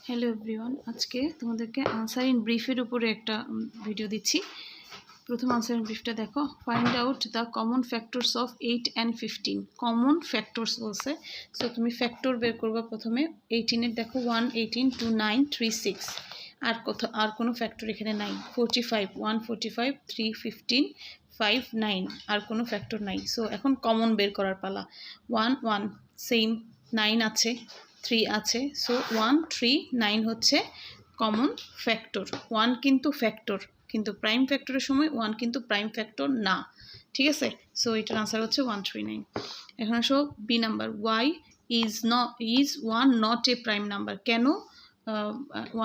Hello everyone, আজকে তোমাদেরকে answer in ব্রিফের উপরে একটা ভিডিও দিচ্ছি। প্রথম আনসার ইন ব্রিফটা দেখো। Find out the common factors of 8 and 15। Common factors বলছে, সো তুমি ফ্যাক্টর বের করবা। প্রথমে 18-এর দেখো 1, 18, 2, 9, 3, 6। আর কোনো ফ্যাক্টর এখানে নাই। 45, 1, 45, 3, 15, 5, 9, আর কোনো ফ্যাক্টর নাই। সো এখন কমন বের করার পালা। 1, 1 সেম, 9 আছে, 3 আছে, সো 1, 3, 9 হচ্ছে কমন ফ্যাক্টর। 1 কিন্তু ফ্যাক্টর, কিন্তু প্রাইম ফ্যাক্টরের সময় 1 কিন্তু প্রাইম ফ্যাক্টর না, ঠিক আছে। সো এটার আনসার হচ্ছে 139। এখন আসো B number. Why is 1 not a prime number. কেন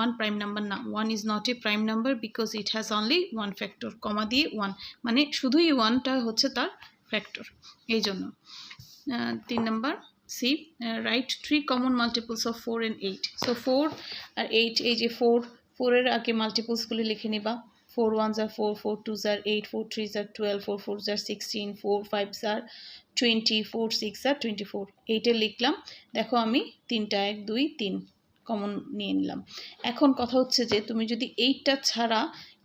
1 প্রাইম নাম্বার না? 1 is not a prime number because it has only 1 factor. Comma দিয়ে 1, মানে শুধুই 1টা হচ্ছে তার ফ্যাক্টর, এই জন্য। 3 number C, right 3 common multiples of 4 and 8। So 4 আর 8, এই যে 4 এর আগে মাল্টিপলসগুলি লিখে নিবা। 4 1s are 4, 4 2s are 8, 4 3s are 12, 4 4s are 16, 4 5s are 20, 4 6 are 24। 8-এ লিখলাম, দেখো আমি 3টা 1 2 3 কমন নিয়ে নিলাম। এখন কথা হচ্ছে যে তুমি যদি 8টা ছাড়া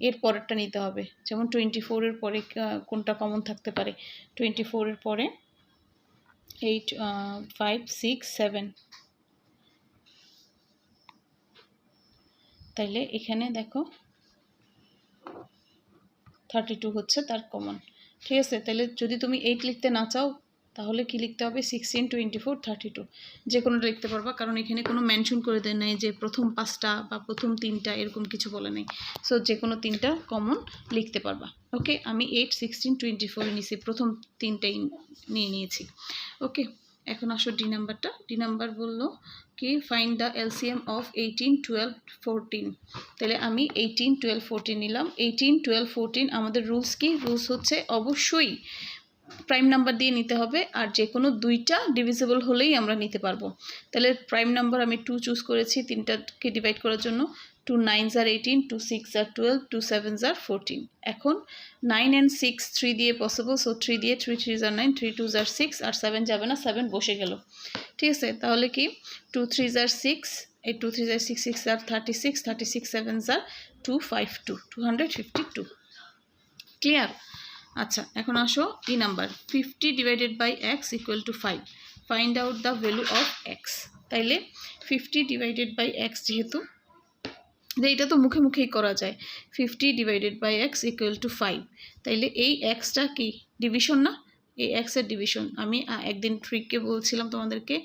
এর পরেরটা নিতে হবে। যেমন 24-এর পরে কোনটা কমন থাকতে পারে? 24-এর পরে 8, 5, 6, 7। তাইলে এখানে দেখো 32 হচ্ছে তার কমন, ঠিক আছে। তাহলে যদি তুমি 8 লিখতে না চাও তাহলে কি লিখতে হবে? 16, 24, 32, যে কোনোটা লিখতে পারবা, কারণ এখানে কোনো মেনশন করে দেয় নাই যে প্রথম 5টা বা প্রথম 3টা, এরকম কিছু বলে নাই। সো যে কোনো 3টা কমন লিখতে পারবা। ওকে, আমি 8, 16, 24 নিয়েছি, প্রথম 3টাই নিয়ে নিয়েছি। ওকে, এখন আসো ডি নাম্বারটা। ডি নাম্বার বললো কি ফাইন্ড দ্য এলসিএম অফ 18, 12, 14। তাহলে আমি 18, 12, 14 নিলাম। 18, 12, 14 আমাদের রুলস কি? রুলস হচ্ছে অবশ্যই প্রাইম নাম্বার দিয়ে নিতে হবে, আর যে কোনো 2টা ডিভিজিবল হলেই আমরা নিতে পারবো। তাহলে প্রাইম নাম্বার আমি 2 চুজ করেছি 3টাকে ডিভাইড করার জন্য। 2 9s are 18, 2 6s are 12, 2 7s are 14। এখন 9 and 6 3 দিয়ে পসিবল, সো 3 দিয়ে 3 3s are 9, 3 2s are 6, আর 7 যাবে না, 7 বসে গেল, ঠিক আছে। তাহলে কি 2 3s are 6, এই 2 3s are 6, 6 are 36, 36 7s are 252, 252। Clear? আচ্ছা, এখন আসো E number. 50 divided by x equal to 5। Find out the value of x. তাইলে 50 ডিভাইডেড বাই এক্স, যেহেতু এইটা তো মুখে মুখেই করা যায়। 50 divided by x equal to 5। তাইলে এই এক্সটা কি ডিভিশন না? এই এক্সের ডিভিশন। আমি একদিন ট্রিককে বলছিলাম তোমাদেরকে,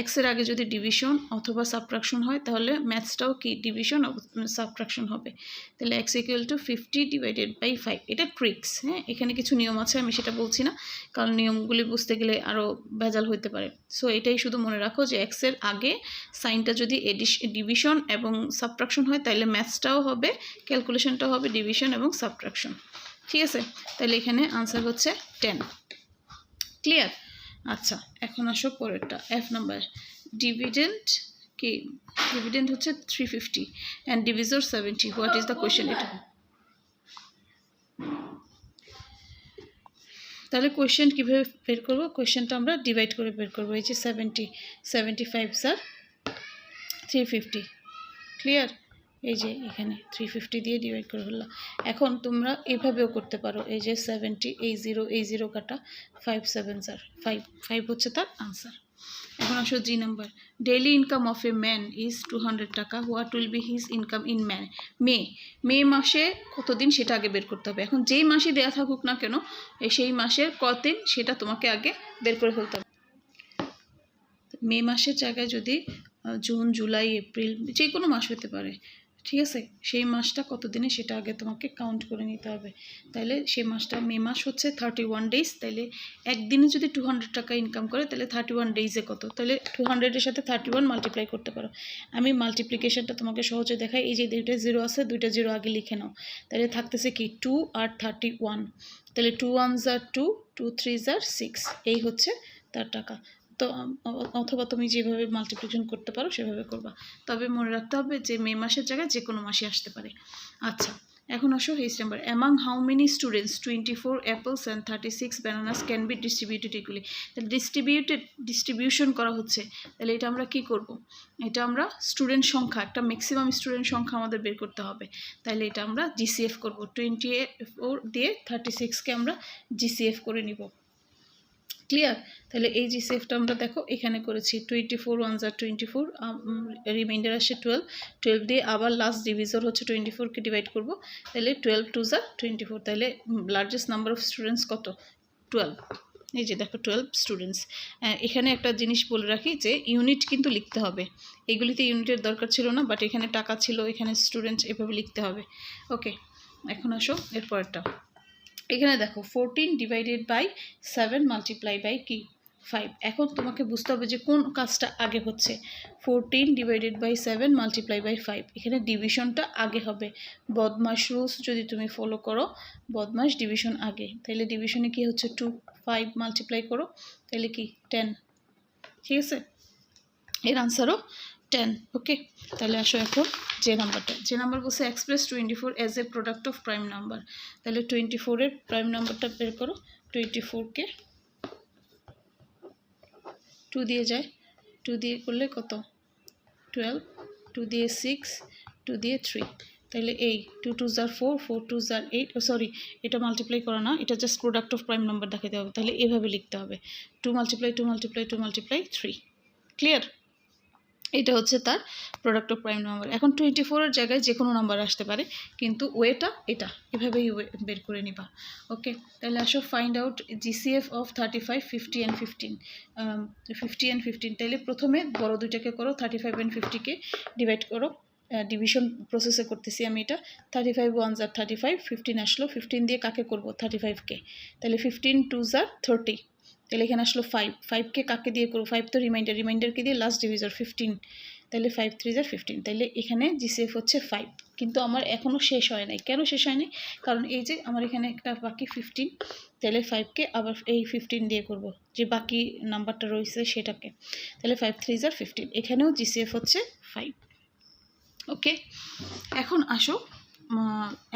এক্সের আগে যদি ডিভিশন অথবা সাবট্রাকশন হয় তাহলে ম্যাথসটাও কি ডিভিশন সাবট্রাকশন হবে। তাহলে x equal to 50 divided by 5। এটা ট্রিক্স, হ্যাঁ, এখানে কিছু নিয়ম আছে, আমি সেটা বলছি না, কারণ নিয়মগুলি বুঝতে গেলে আরও ভেজাল হতে পারে। সো এটাই শুধু মনে রাখো যে এক্সের আগে সাইনটা যদি ডিভিশন এবং সাবট্রাকশন হয় তাহলে ম্যাথসটাও হবে, ক্যালকুলেশনটাও হবে ডিভিশন এবং সাবট্রাকশন, ঠিক আছে। তাহলে এখানে আনসার হচ্ছে 10। ক্লিয়ার? আচ্ছা, এখন আসো পরেরটা, এফ নাম্বার। ডিভিডেন্ট কি? ডিভিডেন্ট হচ্ছে 350 and divisor 70। What is the question? এটা তাহলে কোয়েশ্চেন কীভাবে বের করবো? কোয়েশ্চেনটা আমরা ডিভাইড করে বের করবো। এই যে 70, 75 স্যার 350। ক্লিয়ার? এই যে এখানে 350 দিয়ে ডিভাইড করে ফেললাম। এখন তোমরা এভাবেও করতে পারো। এই যে 70, এই 0 কাটা, 5 7 স্যার 5 হচ্ছে তার আনসার। এখন আসো G number. Daily income of a man is 200 টাকা। What will be his income in May মাসে কতদিন সেটা আগে বের করতে হবে। এখন যেই মাসে দেওয়া থাকুক না কেন, সেই মাসের কতদিন সেটা তোমাকে আগে বের করে ফেলতে হবে। মে মাসের জায়গায় যদি জুন, জুলাই, এপ্রিল, যে কোনো মাস হতে পারে, ঠিক আছে, সেই মাসটা কত দিনে সেটা আগে তোমাকে কাউন্ট করে নিতে হবে। তাহলে সেই মাসটা, মে মাস হচ্ছে 31 ডেজ। তাহলে একদিনে যদি 200 টাকা ইনকাম করে তাহলে 31 ডেজে কত? তাহলে 200-এর সাথে 31 মাল্টিপ্লাই করতে পারো। আমি মাল্টিপ্লিকেশনটা তোমাকে সহজে দেখাই। এই যে 2টা 0 আছে, 2টা 0 আগে লিখে নাও। তাহলে থাকতেছে কি 2 আর 31। তাহলে 2 1s are 2, 2 3s are 6। এই হচ্ছে তার টাকা। তো অথবা তুমি যেভাবে মাল্টিপ্লিকেশন করতে পারো সেভাবে করবা। তবে মনে রাখতে হবে যে মে মাসের জায়গায় যে কোনো মাসে আসতে পারে। আচ্ছা, এখন আসো hedge number, among how many students 24 apples and 36 bananas can be distributed equally. তাহলে ডিস্ট্রিবিউশন করা হচ্ছে, তাহলে এটা আমরা কি করব, এটা আমরা স্টুডেন্ট সংখ্যা, একটা ম্যাক্সিমাম স্টুডেন্ট সংখ্যা আমাদের বের করতে হবে, তাহলে এটা আমরা জিসিএফ করব। 24 দিয়ে 36কে আমরা জিসিএফ করে নিব। ক্লিয়ার? তাহলে এই জিসিএফটা আমরা দেখো এখানে করেছি, 24 1 * 24, রিমাইন্ডার আসে 12 দিয়ে আবার লাস্ট ডিভিজর হচ্ছে 24কে ডিভাইড করব, তাহলে 12 2 * 24, তাহলে লার্জেস্ট নাম্বার অফ স্টুডেন্টস কত, 12। এই যে দেখো 12 স্টুডেন্টস। এখানে একটা জিনিস বলে রাখি যে ইউনিট কিন্তু লিখতে হবে, এগুলিতে ইউনিটের দরকার ছিল না, বাট এখানে টাকা ছিল, এখানে স্টুডেন্টস, এভাবে লিখতে হবে। ওকে, এখন আসো এরপরটা। এখানে দেখো 14 ডিভাইডেড বাই 7 মাল্টিপ্লাই বাই কি 5। এখন তোমাকে বুঝতে হবে যে কোন কাজটা আগে হচ্ছে। 14 ডিভাইডেড বাই 7 মাল্টিপ্লাই বাই 5, এখানে ডিভিশনটা আগে হবে। বদমাশ রুলস যদি তুমি ফলো করো, বদমাশ ডিভিশন আগে, তাহলে ডিভিশনে কি হচ্ছে 2, 5 মাল্টিপ্লাই করো, তাহলে কি 10। ঠিক আছে, এর আনসারও 10। ওকে, তাহলে আসো এখন যে নাম্বারটা, যে নাম্বার বলছে express 24 as a product of prime number, তাহলে 24-এর প্রাইম নাম্বারটা বের করো। 24কে 2 দিয়ে যায়, 2 দিয়ে করলে কত 12, 2 দিয়ে 6, 2 দিয়ে 3, তাহলে এই 2 2 * 4, 4 2 * 8, সরি এটা মাল্টিপ্লাই করা না, এটা just product of prime number দেখাতে হবে, তাহলে এভাবে লিখতে হবে 2 × 2 × 2 × 3। ক্লিয়ার? এটা হচ্ছে তার প্রোডাক্ট অফ প্রাইম নাম্বার। এখন 24-এর জায়গায় যে কোনো নাম্বার আসতে পারে, কিন্তু ওয়েটা এটা এভাবেই বের করে নিবা। ওকে, তাহলে আসো find out GCF of 35, 50 and 15। 50 and 15, তাহলে প্রথমে বড় দুইটাকে করো, 35 অ্যান্ড 50কে ডিভাইড করো। ডিভিশন প্রসেসে করতেছি আমি এটা। 35 1 * 35, 15 আসলো, 15 দিয়ে কাকে করব 35কে, তাহলে 15 2 * 30, তাহলে এখানে আসলো 5কে কাকে দিয়ে করবো, 5 তো রিমাইন্ডারকে দিয়ে লাস্ট ডিভিজর 15, তাহলে 5 3 * 15, তাহলে এখানে জিসিএফ হচ্ছে 5। কিন্তু আমার এখনও শেষ হয় নাই, কেন শেষ হয় নাই, কারণ এই যে আমার এখানে একটা বাকি 15, তাহলে 5কে আবার এই 15 দিয়ে করব, যে বাকি নাম্বারটা রয়েছে সেটাকে, তাহলে 5 3 * 15, এখানেও জিসিএফ হচ্ছে 5। ওকে, এখন আসো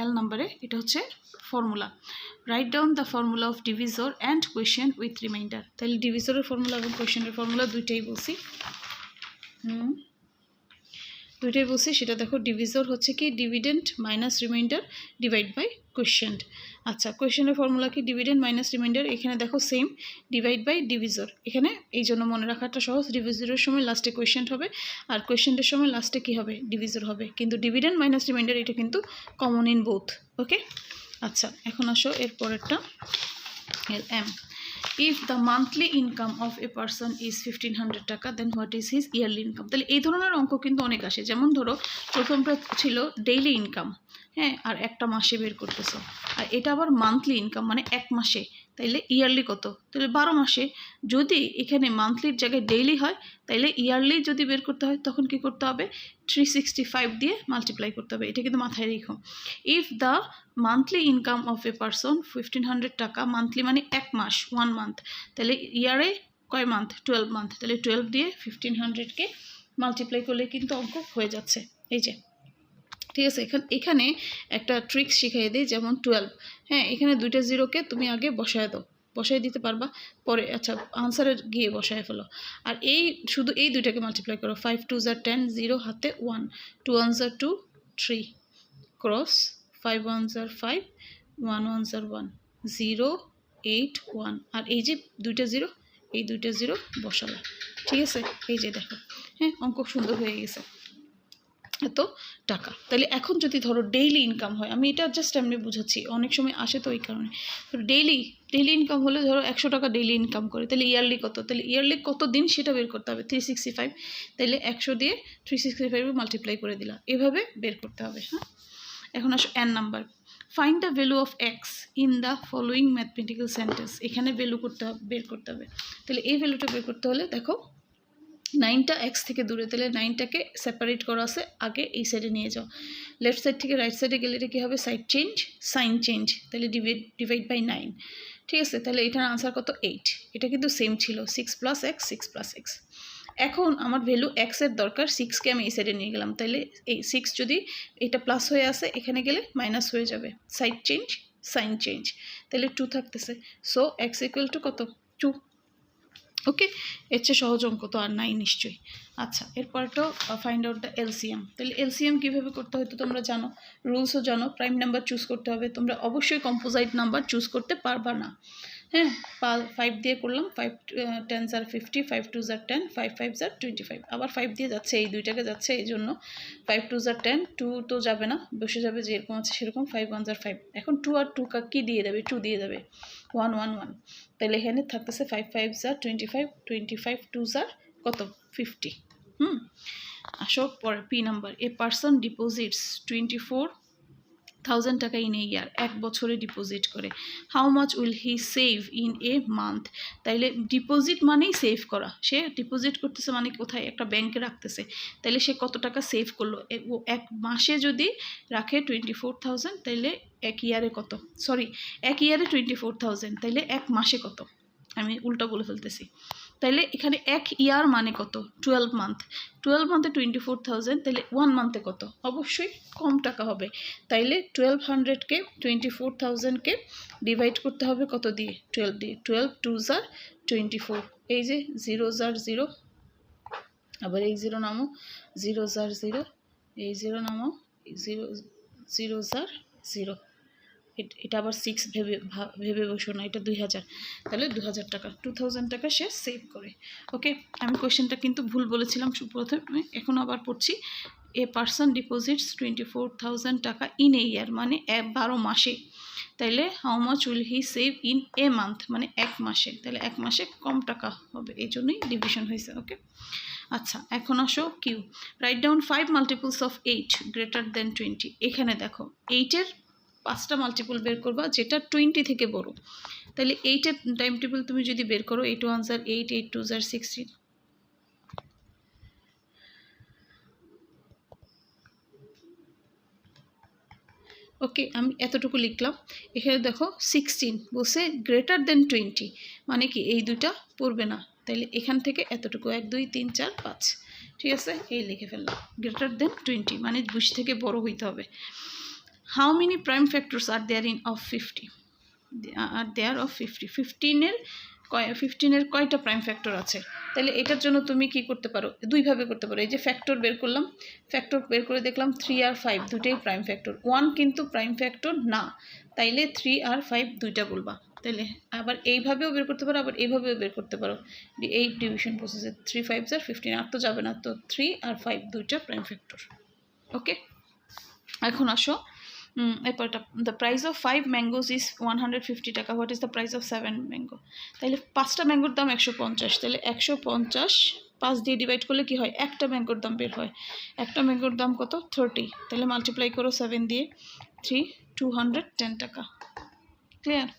এল নাম্বারে, এটা হচ্ছে formula. Right down the formula of divisor and question with reminder. তাহলে ডিভিজরের ফর্মুলা এবং কোয়েশ্চেনের ফর্মুলা দুইটাই বলছি, সেটা দেখো। ডিভিজর হচ্ছে কি dividend minus reminder divide by quotient. আচ্ছা, কোয়েশ্চেনের ফর্মুলা কি ডিভিডেন্ড মাইনাস রিমাইন্ডার, এখানে দেখো সেম, ডিভাইড বাই ডিভিজর। এখানে এই জন্য মনে রাখাটা সহজ, ডিভিজরের সময় লাস্টে কোয়েশ্চেন্ট হবে, আর কোয়েশ্চেন্টের সময় লাস্টে কি হবে, ডিভিজর হবে, কিন্তু ডিভিডেন্ড মাইনাস রিমাইন্ডার এটা কিন্তু কমন ইন বোথ। ওকে, আচ্ছা এখন আসো এর পরেরটা, M. If the monthly income of a person is 1500 টাকা, then what is his yearly income? তাহলে এই ধরনের অঙ্ক কিন্তু অনেক আসে, যেমন ধরো প্রথমটা ছিল ডেইলি ইনকাম, হ্যাঁ, আর একটা মাসে বের করতেছো, আর এটা আবার মান্থলি ইনকাম মানে এক মাসে, তাইলে ইয়ারলি কত, তাহলে 12 মাসে। যদি এখানে মান্থলির জায়গায় ডেইলি হয়, তাইলে ইয়ারলি যদি বের করতে হয় তখন কি করতে হবে, 365 দিয়ে মাল্টিপ্লাই করতে হবে, এটা কিন্তু মাথায় রেখো। If the monthly income of a person 1500 টাকা, মান্থলি মানে এক মাস, 1 মান্থ, তাহলে ইয়ারে কয় মান্থ, 12 মান্থ, তাহলে 12 দিয়ে 1500কে মাল্টিপ্লাই করলে কিন্তু অঙ্ক হয়ে যাচ্ছে। এই যে ঠিক আছে, এখানে একটা ট্রিক্স শিখিয়ে দিই, যেমন 12, হ্যাঁ, এখানে দুইটা জিরোকে তুমি আগে বসায় দাও, বসায় দিতে পারবা পরে, আচ্ছা আনসারে গিয়ে বসায় ফেলো, আর এই শুধু এই দুইটাকে মাল্টিপ্লাই করো, 5 2 * 10, 0 হাতে 1, 2 1 * 2, 3 ক্রস, 5 1 * 5, 1 1 * 1, 0 8 1, আর এই যে দুইটা জিরো, এই দুইটা জিরো বসালো। ঠিক আছে, এই যে দেখো, হ্যাঁ অঙ্ক সুন্দর হয়ে গেছে, এত টাকা। তাহলে এখন যদি ধরো ডেইলি ইনকাম হয়, আমি এটা জাস্ট এমনি বুঝাচ্ছি, অনেক সময় আসে তো এই কারণে, ডেইলি ইনকাম হলে ধরো 100 টাকা ডেইলি ইনকাম করে, তাহলে ইয়ারলি কত, তাহলে ইয়ারলি কত দিন সেটা বের করতে হবে, 365, তাহলে 100 দিয়ে 365 মাল্টিপ্লাই করে দিলা, এভাবে বের করতে হবে। হ্যাঁ, এখন আসো N number, find the value of x in the following mathematical sentence. এখানে ভ্যালু বের করতে হবে, তাহলে এই ভ্যালুটা বের করতে হলে দেখো 9টা এক্স থেকে দূরে, তাহলে 9টাকে সেপারেট করা আছে, আগে এই সাইডে নিয়ে যাও, লেফট সাইড থেকে রাইট সাইডে গেলে এটা কী হবে, সাইড চেঞ্জ, সাইন চেঞ্জ, তাহলে ডিভাইড বাই 9। ঠিক আছে, তাহলে এটার আনসার কত, 8। এটা কিন্তু সেম ছিল, 6 + x, 6 + x। এখন আমার ভ্যালু এক্সের দরকার, 6কে আমি এই সাইডে নিয়ে গেলাম, তাহলে এই 6 যদি এটা প্লাস হয়ে আসে এখানে গেলে মাইনাস হয়ে যাবে, সাইড চেঞ্জ সাইন চেঞ্জ, তাহলে 2 থাকতেছে। সো এক্স ইকুয়াল টু কত? 2। ওকে, এর চেয়ে সহজ অঙ্ক তো আর নাই নিশ্চয়ই। আচ্ছা, এরপরটাও ফাইন্ড আউট দ্য এলসিএম। তাহলে এলসিএম কীভাবে করতে হয় তো তোমরা জানো, রুলসও জানো। প্রাইম নাম্বার চুজ করতে হবে, তোমরা অবশ্যই কম্পোজাইট নাম্বার চুজ করতে পারবা না। হ্যাঁ, 5 দিয়ে করলাম, 5 10s are 50, 5 2s are 10, 5 5s are 25। আবার 5 দিয়ে যাচ্ছে, এই দুইটাকে যাচ্ছে, এই জন্য 5 2s are 10, 2 তো যাবে না, বসে যাবে যেরকম আছে সেরকম, 5 1s are 5। এখন 2 আর 2 কি দিয়ে দেবে? 2 দিয়ে দেবে, 1 1 1। তাহলে এখানে থাকতেছে 5 5s are 25, 25 2s are কত? 50। আসো পরে P number. A person deposits 24,000 টাকা ইন এ ইয়ার, 1 বছরে ডিপোজিট করে। How much will he save in a month? তাইলে ডিপোজিট মানেই সেভ করা, সে ডিপোজিট করতেছে মানে কোথায়? একটা ব্যাংকে রাখতেছে, তাইলে সে কত টাকা সেভ করলো? ও 1 মাসে যদি রাখে 24,000, তাইলে 1 ইয়ারে কত? সরি, 1 ইয়ারে 24,000, তাইলে 1 মাসে কত? আমি উল্টা বলে ফেলতেছি। তাইলে এখানে 1 ইয়ার মানে কত? 12 মান্থ। 12 মান্থে 24,000, তাহলে 1 মান্থে কত? অবশ্যই কম টাকা হবে। তাইলে 1200কে 24,000কে ডিভাইড করতে হবে কত দিয়ে? 12 দিয়ে। 12 2s are 24, এই যে 0s are 0, আবার এই 0 নামো, 0s are 0, এই 0 নামো, 0s are 0। এটা আবার 6 ভেবে বসো না, এটা 2000, তাহলে 2000 টাকা, 2000 টাকা সে সেভ করে। ওকে, আমি কোয়েশ্চেনটা কিন্তু ভুল বলেছিলাম প্রথমে, এখন আবার পড়ছি। এ পার্সন ডিপোজিটস 24,000 টাকা ইন এ ইয়ার, মানে 12 মাসে। তাইলে how much will he save in a month, মানে 1 মাসে। তাহলে 1 মাসে কম টাকা হবে, এই জন্যই ডিভিশন হয়েছে। ওকে, আচ্ছা এখন আসো Q. Write down 5 multiples of 8 greater than 20। এখানে দেখো 8-এর 5টা মাল্টিপল বের করবা যেটা 20 থেকে বড়। তাহলে 8-এর টাইম টেবিল তুমি যদি বের করো, 8 1s are 8, 8 2s are 16। ওকে, আমি এতটুকু লিখলাম। এখানে দেখো 16 বসে গ্রেটার দেন 20, মানে কি এই দুইটা পড়বে না। তাইলে এখান থেকে এতটুকু 1 2 3 4 5, ঠিক আছে, এই লিখে ফেললাম। গ্রেটার দেন 20 মানে 20 থেকে বড় হইতে হবে। How many prime factors are there in of 50? Are there of 50? 15-এর কয়টা প্রাইম ফ্যাক্টর আছে? তাহলে এটার জন্য তুমি কি করতে পারো? দুইভাবে করতে পারো। এই যে ফ্যাক্টর বের করলাম, ফ্যাক্টর বের করে দেখলাম 3 আর 5 দুটোই প্রাইম ফ্যাক্টর, 1 কিন্তু প্রাইম ফ্যাক্টর না, তাইলে 3 আর 5 দুইটা বলবা। তাহলে আবার এইভাবেও বের করতে পারো, আবার এইভাবেও বের করতে পারো, এই ডিভিশন প্রসেসে 3 5s are 15, আর তো যাবে না, তো 3 আর 5 দুইটা প্রাইম ফ্যাক্টর। ওকে, এখন আসো এরপরটা। The price of 5 mangoes is 150 টাকা, what is the price of 7 mango? তাহলে 5টা ম্যাঙ্গোর দাম 150, তাহলে 150 5 দিয়ে ডিভাইড করলে কি হয়? একটা ম্যাঙ্গোর দাম বের হয়। একটা ম্যাঙ্গোর দাম কত? 30, তাহলে মাল্টিপ্লাই করো 7 দিয়ে, 3 210 টাকা। ক্লিয়ার?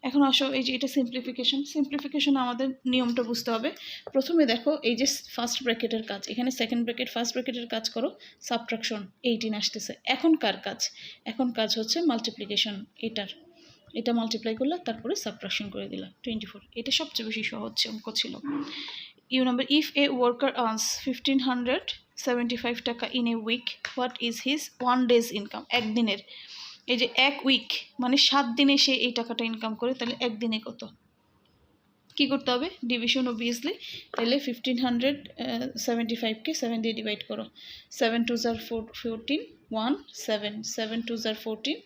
এখন আসো, এই যে এটা সিম্পলিফিকেশন আমাদের নিয়মটা বুঝতে হবে। প্রথমে দেখো এই যে ফার্স্ট ব্র্যাকেটের কাজ, এখানে সেকেন্ড ব্র্যাকেট ফার্স্ট ব্র্যাকেটের কাজ করো, সাবট্রাকশন 18 আসতেছে। এখন কার কাজ? এখন কাজ হচ্ছে মাল্টিপ্লিকেশন, এটা মাল্টিপ্লাই করলে তারপরে সাবট্রাকশন করে দিলাম 24। এটা সবচেয়ে বেশি সহজ অঙ্ক ছিল। U number, if a worker earns 1575 টাকা in a week, what is his 1 days income? একদিনের, এই যে 1 উইক মানে 7 দিনে সে এই টাকাটা ইনকাম করে, তাহলে একদিনে কত? কি করতে হবে? Division obviously. তাহলে 1575কে 7 দিয়ে ডিভাইড করো, 7 2s are 14, 1 7, 7 2s are 14,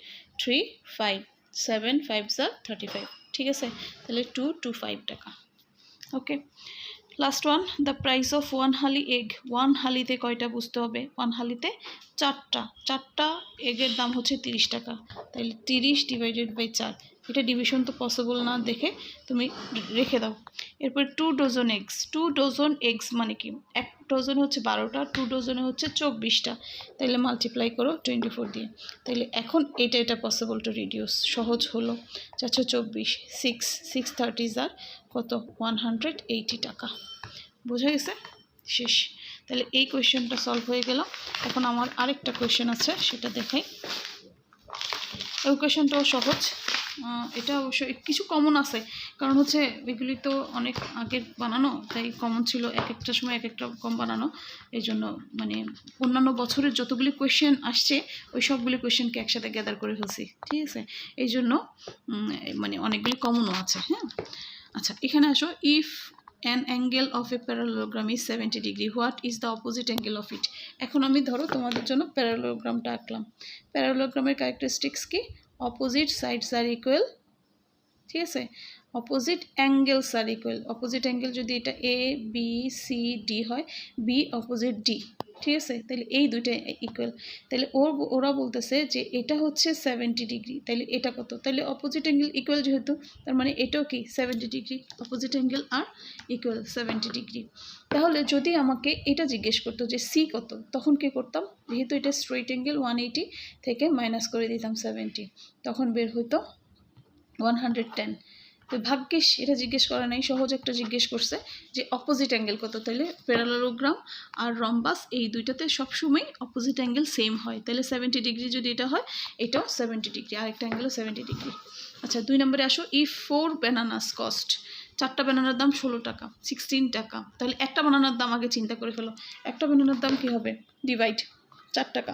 3 5, 7 5s are 35, ঠিক আছে, তাহলে 225 টাকা। Okay, last one, the price of 1 হালি এগ। 1 হালিতে কয়টা বুঝতে হবে? 1 হালিতে 4টা এগের দাম হচ্ছে 30 টাকা, তাহলে 30 ডিভাইডেড বাই 4। এটা ডিভিশন তো পসিবল না, দেখে তুমি রেখে দাও। এরপর 2 ডজন এগস। 2 ডজন এগস মানে কি? 1 ডজনে হচ্ছে 12টা, 2 ডজনে হচ্ছে 24টা, তাহলে মাল্টিপ্লাই করো 24 দিয়ে। তাহলে এখন এটা পসিবল টু রিডিউস, সহজ হলো। 424, 6 30s are কত? 180 টাকা। বোঝা গেছে? শেষ। তাহলে এই কোয়েশ্চেনটা সলভ হয়ে গেল। এখন আমার আরেকটা কোয়েশ্চেন আছে, সেটা দেখাই। ওই কোয়েশ্চেনটাও সহজ। এটা অবশ্যই কিছু কমন আছে, কারণ হচ্ছে এগুলি তো অনেক আগের বানানো, তাই কমন ছিল, এক একটা সময় এক একটা রকম বানানো, এই জন্য মানে অন্যান্য বছরের যতগুলি কোয়েশ্চেন আসছে ওই সবগুলি কোয়েশ্চেনকে একসাথে গ্যাদার করে ফেলছি, ঠিক আছে, এই জন্য মানে অনেকগুলি কমনও আছে। হ্যাঁ, আচ্ছা এখানে আসো, if an angle of a parallelogram is 70 degree, what is the opposite angle of it? এখন আমি ধরো তোমাদের জন্য প্যারালোগ্রামটা আঁকলাম। প্যারালোগ্রামের ক্যারেক্টারিস্টিক্স কি? অপোজিট সাইডস আর ইকুয়াল, ঠিক আছে, অপোজিট অ্যাঙ্গেলস আর ইকুয়াল। অপোজিট অ্যাঙ্গেল যদি এটা এ বি সি ডি হয়, বি অপোজিট ডি, ঠিক আছে, তাহলে এই দুইটা ইকুয়াল। তাহলে ওরা বলতেছে যে এটা হচ্ছে 70 ডিগ্রি, তাহলে এটা কত? তাহলে অপোজিট অ্যাঙ্গেল ইকুয়াল যেহেতু, তার মানে এটাও কি 70 ডিগ্রি, অপোজিট অ্যাঙ্গেল আর ইকুয়াল 70 ডিগ্রি। তাহলে যদি আমাকে এটা জিজ্ঞেস করতো যে সি কত, তখন কি করতাম? যেহেতু এটা স্ট্রেট অ্যাঙ্গেল 180 থেকে মাইনাস করে দিতাম 70, তখন বের হইতো 110। তো ভাগ্যিস এটা জিজ্ঞেস করা নাই, সহজ একটা জিজ্ঞেস করছে যে অপোজিট অ্যাঙ্গেল কত। তাহলে প্যারালেলোগ্রাম আর রম্বাস এই দুইটাতে সবসময় অপোজিট অ্যাঙ্গেল সেম হয়। তাহলে 70 ডিগ্রি যদি এটা হয়, এটাও 70 ডিগ্রি, আরেকটা অ্যাঙ্গেলও 70 ডিগ্রি। আচ্ছা 2 নম্বরে আসো, ইফ 4 ব্যানানাস কস্ট, 4টা ব্যানানার দাম 16 টাকা, 16 টাকা, তাহলে একটা ব্যানানার দাম আগে চিন্তা করে ফেলো, একটা ব্যানানার দাম কী হবে? ডিভাইড 4 টাকা,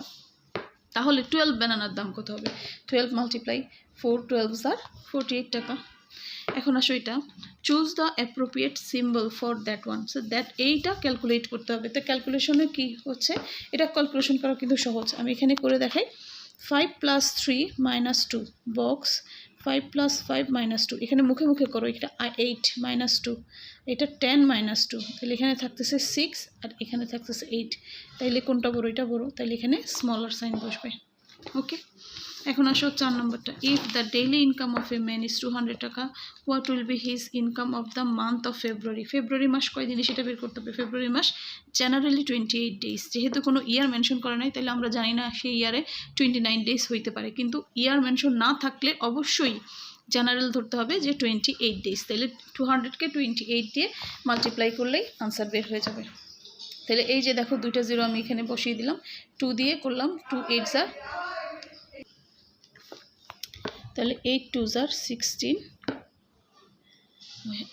তাহলে 12 ব্যানানার দাম কত হবে? 12 মাল্টিপ্লাই 4, 12 আর 48 টাকা। এখন আসো এটা, choose the appropriate symbol for that one. So that এইটা ক্যালকুলেট করতে হবে। তো ক্যালকুলেশনে কি হচ্ছে, এটা ক্যালকুলেশন করা কিন্তু সহজ, আমি এখানে করে দেখাই। 5 + 3 - 2 বক্স, 5 + 5 - 2, এখানে মুখে মুখে করো, এটা 8 - 2, এটা 10 - 2, তাহলে এখানে থাকতেছে 6 আর এখানে থাকতেছে 8, তাইলে কোনটা বড়? এটা বড়, তাইলে এখানে স্মলার সাইন বসবে। ওকে, এখন আসো 4 নম্বরটা, if the daily income of a man is 200 টাকা, what will be his income of the month of February. ফেব্রুয়ারি মাস কয় দিনে সেটা বের করতে হবে। ফেব্রুয়ারি মাস জেনারেলি 28 ডেজ, যেহেতু কোনো ইয়ার মেনশন করা নাই, তাহলে আমরা জানি না সেই ইয়ারে 29 ডেজ হইতে পারে, কিন্তু ইয়ার মেনশন না থাকলে অবশ্যই জেনারেল ধরতে হবে যে 28 ডেজ। তাহলে 200কে 28 দিয়ে মাল্টিপ্লাই করলেই আনসার বের হয়ে যাবে। তাহলে এই যে দেখো 2টা 0 আমি এখানে বসিয়ে দিলাম, 2 দিয়ে করলাম 2 8s আর, তাহলে 8 2s আর 16,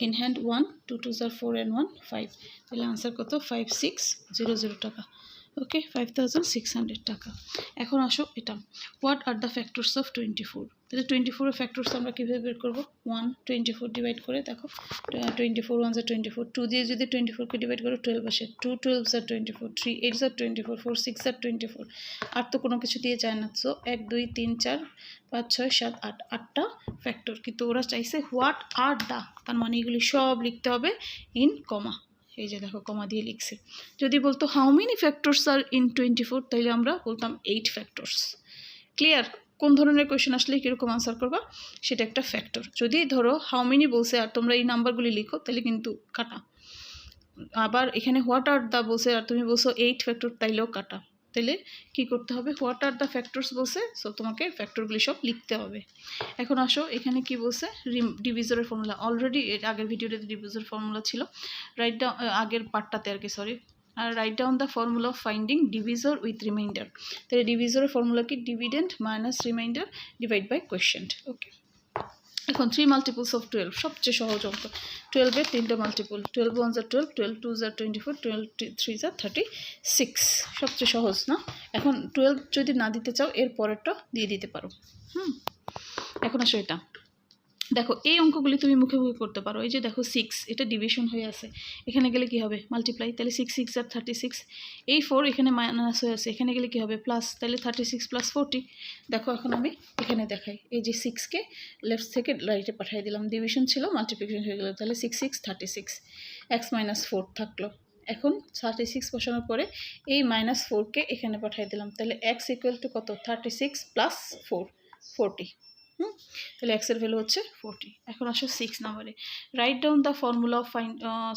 ইন হ্যান্ড 1, 2 2s আর 4 and 1 5, তাহলে আনসার কত? 5600 টাকা। ওকে, 5600 টাকা। এখন আসো এটা, what are the factors of 24। তাহলে 24 ফ্যাক্টরস আমরা কীভাবে বের করবো? 1 24 ডিভাইড করে দেখো, 24 1s আর 24, 2 দিয়ে যদি 24কে ডিভাইড করো 12 আসে, 2 12s আর 24, 3 8s আর 24, 4 6 আর 24, আর তো কোনো কিছু দিয়ে যায় না। সো 1 2 3 4 5 6 7 8, 8টা ফ্যাক্টর, কিন্তু ওরা চাইছে হোয়াট আর দ্য, তার মানে এগুলি সব লিখতে হবে ইন কমা। এই যে দেখো কমা দিয়ে লিখছে। যদি বলতো how many factors are in 24, তাহলে আমরা বলতাম 8 ফ্যাক্টরস। ক্লিয়ার? কোন ধরনের কোয়েশ্চেন আসলে কীরকম আনসার করবা, সেটা একটা ফ্যাক্টর। যদি ধরো হাউ মেনি বলছে আর তোমরা এই নাম্বারগুলি লিখো, তাহলে কিন্তু কাটা। আবার এখানে হোয়াট আর দ্য বলছে আর তুমি বলছো 8 ফ্যাক্টর, তাইলেও কাটা। তাহলে কী করতে হবে? হোয়াট আর দ্য ফ্যাক্টরস বলছে, সো তোমাকে ফ্যাক্টরগুলি সব লিখতে হবে। এখন আসো এখানে কি বলছে, ডিভিজরের ফর্মুলা। অলরেডি এর আগের ভিডিওতে ডিভিজর ফর্মুলা ছিল, রাইট ডাউন, আগের পার্টটাতে আর কি, সরি। আর write down the formula of finding divisor with reminder. তাহলে ডিভিজরের ফর্মুলা কি? Dividend minus reminder divide by quotient. Okay, এখন 3 মাল্টিপলস অফ 12, সবচেয়ে সহজ অঙ্ক। 12-এর 3টা মাল্টিপল, 12 1s আর 12, 12 2s আর 24, 12 3s আর 36, সবচেয়ে সহজ না? এখন 12 যদি না দিতে চাও, এর পরেরটা দিয়ে দিতে পারো। এখন আসো এটা দেখো, এই অঙ্কগুলি তুমি মুখে মুখে করতে পারো। এই যে দেখো 6, এটা ডিভিশন হয়ে আছে, এখানে গেলে কি হবে? মাল্টিপ্লাই, তাহলে 6 6 আর 36, এই 4 এখানে মাইনাস হয়ে আছে, এখানে গেলে কি হবে? প্লাস, তাহলে 36 + 40। দেখো এখন আমি এখানে দেখাই, এই যে 6কে লেফট থেকে রাইটে পাঠিয়ে দিলাম, ডিভিশন ছিল মাল্টিপ্লিকেশন হয়ে গেলো, তাহলে 6 6 36, x - 4 থাকলো। এখন 36 বসানোর পরে এই -4কে এখানে পাঠিয়ে দিলাম, তাহলে x = কত? 36 + 4 40। তাহলে x এর ভ্যালু হচ্ছে 40। এখন আসো 6 নম্বরে, write down the formula of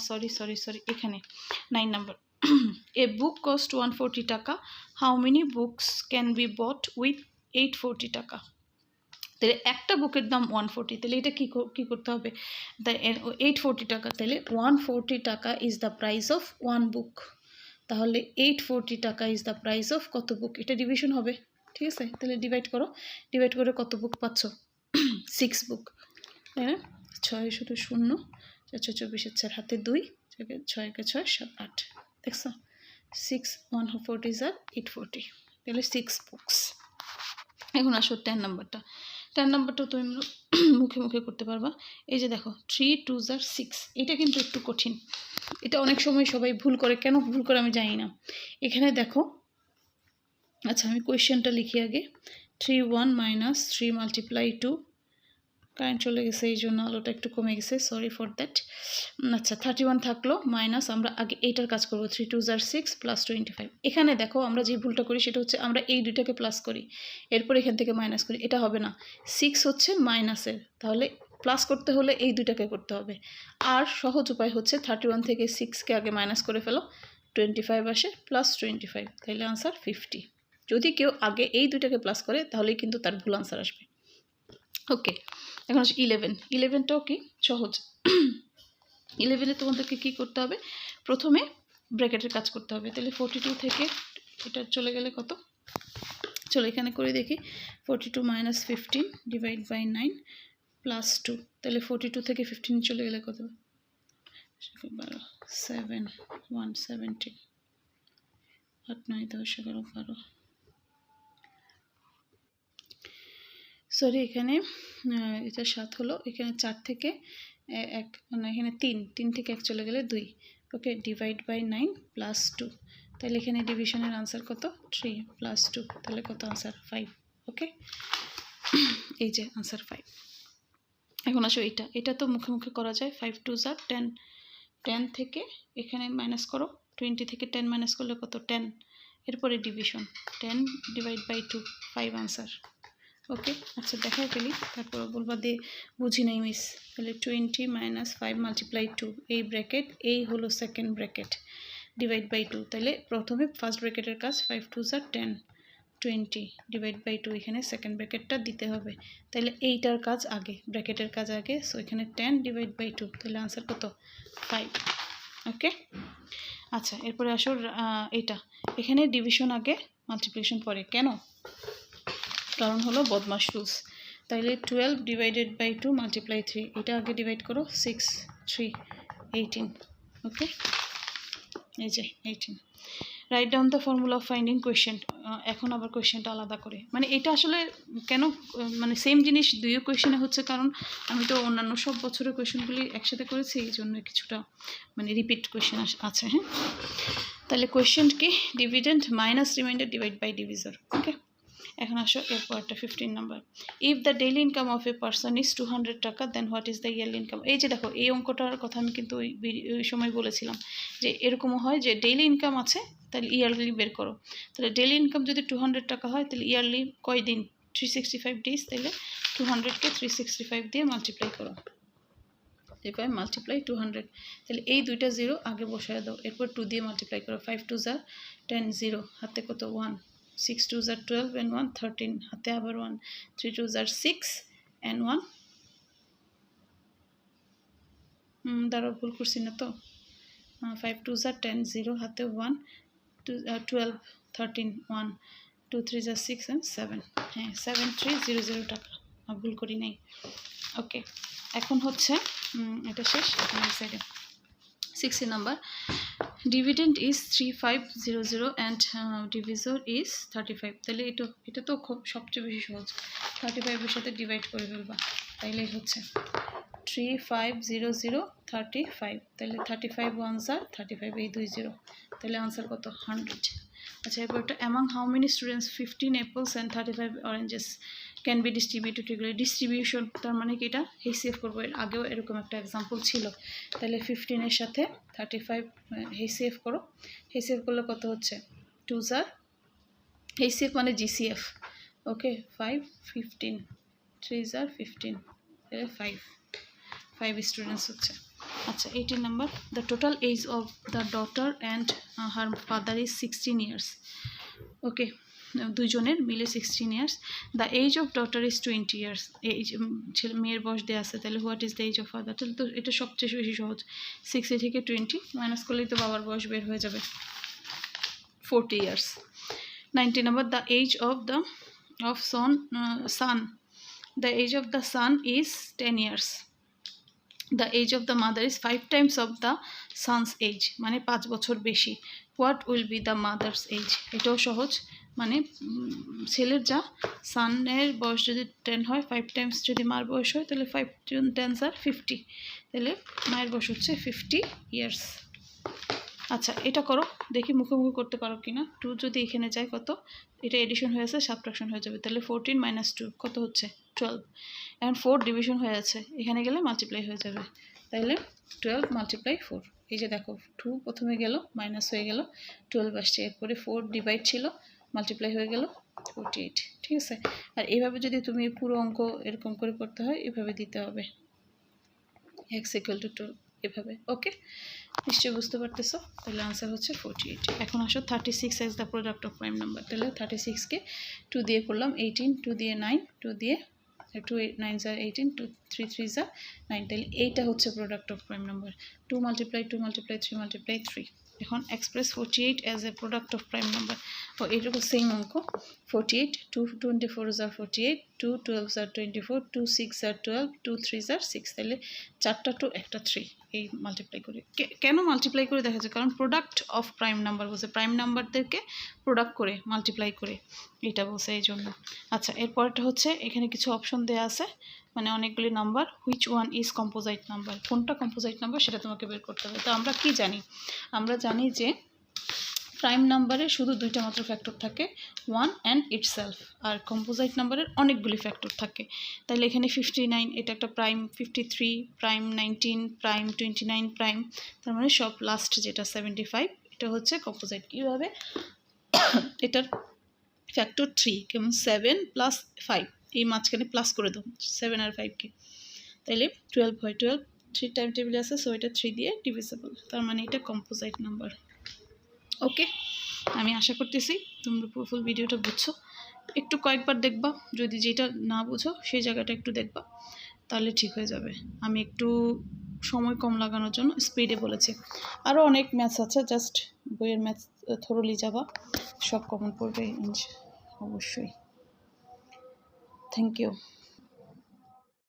sorry এখানে 9 নম্বর। এ বুক কস্ট 140 টাকা, how many books can be bought with 840 টাকা। তাহলে একটা বুকের দাম 140, তাহলে এটা কী করতে হবে? 840 টাকা, তাহলে 140 টাকা ইজ দ্য প্রাইস অফ 1 বুক। তাহলে 840 টাকা ইজ দ্য প্রাইস অফ কত বুক? এটা ডিভিশন হবে, ঠিক আছে? তাহলে ডিভাইড করে কত বুক পাচ্ছ? 6 বুক, তাই না? 6 শুধু 0, 4 4 24 4 হাতে 2, 6 কে 6 7 8, দেখছো 6 140 আর 840, তাহলে 6 বুকস। এখন আসো 10 নাম্বারটা। 10 নাম্বারটা তুমি মুখে মুখে করতে পারবা। এই যে দেখো 3 2 6, এটা কিন্তু একটু কঠিন, এটা অনেক সময় সবাই ভুল করে, কেন ভুল করে আমি জানি না। এখানে দেখো, আচ্ছা আমি কোয়েশ্চেনটা লিখি আগে। 3 1 মাইনাস 3 মাল্টিপ্লাই 2, কারেন্ট চলে গেছে এই জন্য আলোটা একটু কমে গেছে, সরি ফর দ্যাট। আচ্ছা 31 থাকলো, মাইনাস আমরা আগে এইটার কাজ করবো, 3 2 6 প্লাস 25। এখানে দেখো আমরা যে ভুলটা করি সেটা হচ্ছে আমরা এই দুইটাকে প্লাস করি, এরপর এখান থেকে মাইনাস করি, এটা হবে না। 6 হচ্ছে মাইনাসের, তাহলে প্লাস করতে হলে এই দুইটাকে করতে হবে। আর সহজ উপায় হচ্ছে 31 থেকে 6কে আগে মাইনাস করে ফেলো, 25 আসে প্লাস 25, তাহলে আনসার 50। যদি কেউ আগে এই দুইটাকে প্লাস করে তাহলেই কিন্তু তার ভুল আনসার আসবে। ওকে, এখন আসে 11টাও কি সহজ। 11-এ তোমাদেরকে কী করতে হবে, প্রথমে ব্র্যাকেটের কাজ করতে হবে। তাহলে 42 থেকে এটা চলে গেলে কত, চলো এখানে করে দেখি। 42 মাইনাস 15 ডিভাইড বাই 9 প্লাস 2, তাহলে 42 থেকে 15 চলে গেলে কত, 7 170, 8 9 10 11 12, সরি এখানে এটা 7 হলো, এখানে 4 থেকে 1 মানে এখানে 3 থেকে 1 চলে গেলে 2, ওকে, ডিভাইড বাই 9 প্লাস 2, তাহলে এখানে ডিভিশনের আনসার কত, 3 প্লাস 2, তাহলে কত আনসার 5, ওকে, এই যে আনসার 5। এখন আসো এটা তো মুখে মুখে করা যায়। 5 2 10, 10 থেকে এখানে মাইনাস করো, 20 থেকে 10 মাইনাস করলে কত 10, এরপরে ডিভিশন 10 ডিভাইড বাই 2, 5 আনসার, ওকে। আচ্ছা দেখাই ফেলি, তারপর বলবা দে বুঝি নাই মিস। তাহলে 20 মাইনাস 5 মাল্টিপ্লাই 2, এই ব্র্যাকেট, এই হলো সেকেন্ড ব্র্যাকেট, ডিভাইড বাই 2, তাহলে প্রথমে ফার্স্ট ব্র্যাকেটের কাজ 5 2 10, 20 ডিভাইড বাই 2, এখানে সেকেন্ড ব্র্যাকেটটা দিতে হবে, তাহলে এইটার কাজ আগে, ব্র্যাকেটের কাজ আগে, সো এখানে 10 ডিভাইড বাই 2, তাহলে আনসার কত 5, ওকে। আচ্ছা এরপরে আসো এটা, এখানে ডিভিশন আগে মাল্টিপ্লিকেশন পরে, কেন, কারণ হলো বদমাশ রুলস। তাইলে 12 ডিভাইডেড বাই 2 মাল্টিপ্লাই 3, এটা আগে ডিভাইড করো, 6 3 18, ওকে, এই যে 18। Right down the formula of finding question. এখন আবার কোয়েশ্চেনটা আলাদা করে, মানে এটা আসলে কেন মানে সেম জিনিস দুইও কোয়েশ্চেনে হচ্ছে, কারণ আমি তো অন্যান্য সব বছরের কোয়েশ্চেনগুলি একসাথে করেছি, এই জন্য কিছুটা মানে রিপিট কোয়েশ্চেন আছে। হ্যাঁ, তাহলে কোয়েশ্চেন কি, dividend minus reminder divide by divisor, okay. এখন আসো এরপরটা 15 number. If the daily income of a person is 200 টাকা, then what is the yearly income. এই যে দেখো এই অঙ্কটার কথা আমি কিন্তু ওই সময় বলেছিলাম যে এরকমও হয় যে ডেইলি ইনকাম আছে, তাহলে ইয়ারলি বের করো। তাহলে ডেইলি ইনকাম যদি 200 টাকা হয়, তাহলে ইয়ারলি কয় দিন, 365 ডেজ, তাহলে 200-কে 365 দিয়ে মাল্টিপ্লাই করো, এরপর মাল্টিপ্লাই 200, তাহলে এই দুইটা জিরো আগে বসায় দাও, এরপর 2 দিয়ে মাল্টিপ্লাই করো, 5 2 10, 0 হাতে কত 1, 6 2 12 and 1 13, হাতে আবার 1, 3 2 6 and 1, দাঁড়াও ভুল করছি না তো, 5 2 10, 0 হাতে 1 12 13 1 2 3 6 and 7, হ্যাঁ 7300 টাকা, ভুল করি নাই, ওকে। এখন হচ্ছে এটা শেষ, এখানে সাইডে 60 number. Dividend is 3500 and divisor is 35, তাহলে এটা তো খুব সবচেয়ে বেশি সহজ, 35-এর সাথে ডিভাইড করে ফেলবা, তাইলে হচ্ছে 3500 35, তাহলে 35 1s are 35, এই 20, তাহলে আনসার কত 100। আচ্ছা এরপর একটা, among how many students 15 apples and 35 oranges can be distributed regular. Distribution তার মানে কি, এটা হেসিএফ করবো, এর আগেও এরকম একটা এক্সাম্পল ছিল। তাহলে 15-এর সাথে 35 হেসিএফ করো, হেসিএফ করলে কত হচ্ছে 2s are, হেসিএফ মানে জিসিএফ, ওকে 5 15, 3s are 15, তাহলে 5 স্টুডেন্টস হচ্ছে। আচ্ছা 18 number, the total age of the daughter and her father is 16 years, okay, দুইজনের মিলে 16 years. The age of daughter is 20 years, এই ছেলে মেয়ের বয়স দেওয়া আছে, তাহলে what is the age of father, তাহলে তো এটা সবচেয়ে বেশি সহজ, 60 থেকে 20 মাইনাস করলেই তো বাবার বয়স বের হয়ে যাবে, 40 years. 19 number, the age of son The age of the son is 10 years. The age of the mother is 5 times of the son's age, মানে 5 বছর বেশি। What will be the mother's age? এটাও সহজ, মানে ছেলের যা সানের বয়স যদি 10 হয়, 5 টাইমস যদি মার বয়স হয়, তাহলে 5 10s are 50, তাহলে মায়ের বয়স হচ্ছে 50 ইয়ার্স। আচ্ছা, এটা করো, দেখি মুখোমুখি করতে পারো কিনা। 2 যদি এখানে যায় কত, এটা এডিশন হয়ে আছে, সাবট্রাকশন হয়ে যাবে, তাহলে 14 - 2 কত হচ্ছে 12। এখন 4 ডিভিশন হয়ে আছে, এখানে গেলে মাল্টিপ্লাই হয়ে যাবে, তাহলে 12 × 4। এই যে দেখো 2 প্রথমে গেল, মাইনাস হয়ে গেল, 12 আসছে, এরপরে 4 ডিভাইড ছিল, মাল্টিপ্লাই হয়ে গেল 48। ঠিক আছে, আর এইভাবে যদি তুমি পুরো অঙ্ক এরকম করে করতে হয়, এভাবে দিতে হবে x = 2, এভাবে। ওকে, নিশ্চয়ই বুঝতে পারতেছো। তাহলে আনসার হচ্ছে 48। এখন আসো 36 as the product of prime number. তাহলে 36কে 2 দিয়ে করলাম, 18, 2 দিয়ে 9, 2 দিয়ে 2 9s are 18, 2 3 3s are 9, তাহলে এইটা হচ্ছে প্রোডাক্ট অফ প্রাইম নাম্বার। 2 × 2 × 3 × 3। এখন express 48 as a product of prime number. ও এইটুকু সেম অঙ্ক। 48, 2 24s are 48, 2 12s are 24, 2 6s are 12, 2 3s are 6, তাহলে 4টা 2 একটা 3, এই মাল্টিপ্লাই করে। কেন মাল্টিপ্লাই করে দেখা যায়? কারণ প্রোডাক্ট অফ প্রাইম নাম্বার বলছে, প্রাইম নাম্বারদেরকে প্রোডাক্ট করে মাল্টিপ্লাই করে, এটা বলছে এই জন্য। আচ্ছা, এরপরটা হচ্ছে এখানে কিছু অপশন দেওয়া আছে, মানে অনেকগুলি number. Which one is composite number, কোনটা কম্পোজাইট নাম্বার সেটা তোমাকে বের করতে হবে। তো আমরা কি জানি? আমরা জানি যে প্রাইম নাম্বারে শুধু 2টা মাত্র ফ্যাক্টর থাকে, 1 অ্যান্ড ইটসেলফ, আর কম্পোজাইট নাম্বারের অনেকগুলি ফ্যাক্টর থাকে। তাহলে এখানে 59 এটা একটা প্রাইম, 53 প্রাইম, 19 প্রাইম, 29 প্রাইম, তার মানে সব লাস্ট যেটা 75, এটা হচ্ছে কম্পোজাইট। কীভাবে? এটার ফ্যাক্টর 3, কেমন 7 + 5, এই মাঝখানে প্লাস করে দাও 7 আর 5কে, তাহলে 12 হয়। 12 3 টাইম টেবিলে আছে, সো এটা 3 দিয়ে ডিভিজিবল, তার মানে এটা কম্পোজাইট নাম্বার। ওকে, আমি আশা করতেছি তোমরা ফুল ভিডিওটা বুঝছো। একটু কয়েকবার দেখবা, যদি যেটা না বুঝো সেই জায়গাটা একটু দেখবা, তাহলে ঠিক হয়ে যাবে। আমি একটু সময় কম লাগানোর জন্য স্পিডে বলেছি। আরও অনেক ম্যাথস আছে, জাস্ট বইয়ের ম্যাথস থরলি যাবা, সব কমন পড়বে অবশ্যই। Thank you.